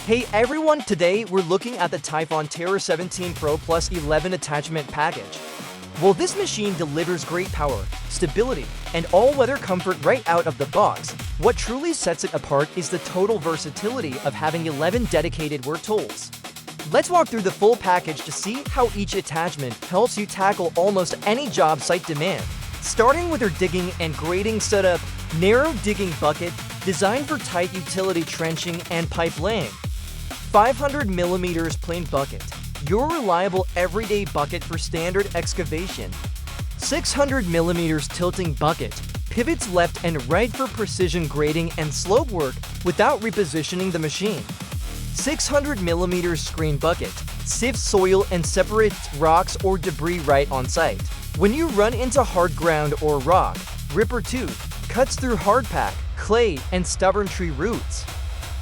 Hey everyone, today we're looking at the TYPHON TERROR 17 Pro Plus 11 attachment package. Well, this machine delivers great power, stability, and all-weather comfort right out of the box. What truly sets it apart is the total versatility of having 11 dedicated work tools. Let's walk through the full package to see how each attachment helps you tackle almost any job site demand. Starting with your digging and grading setup, narrow digging bucket, designed for tight utility trenching and pipe laying. 500mm plain bucket, your reliable everyday bucket for standard excavation. 600mm tilting bucket, pivots left and right for precision grading and slope work without repositioning the machine. 600mm screen bucket, sifts soil and separates rocks or debris right on site. When you run into hard ground or rock, Ripper 2 cuts through hardpack, clay, and stubborn tree roots.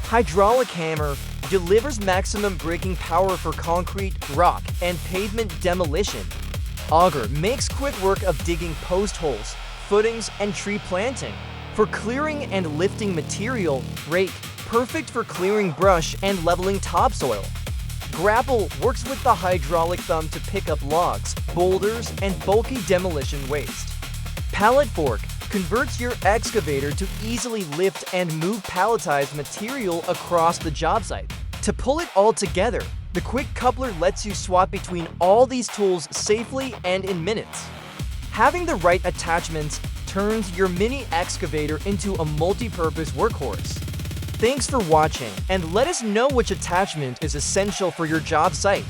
Hydraulic hammer delivers maximum braking power for concrete, rock, and pavement demolition. Auger makes quick work of digging post holes, footings, and tree planting. For clearing and lifting material, Rake, perfect for clearing brush and leveling topsoil. Grapple works with the hydraulic thumb to pick up logs, boulders, and bulky demolition waste. Pallet Fork converts your excavator to easily lift and move palletized material across the job site. To pull it all together, the quick coupler lets you swap between all these tools safely and in minutes. Having the right attachments turns your mini excavator into a multi-purpose workhorse. Thanks for watching, and let us know which attachment is essential for your job site.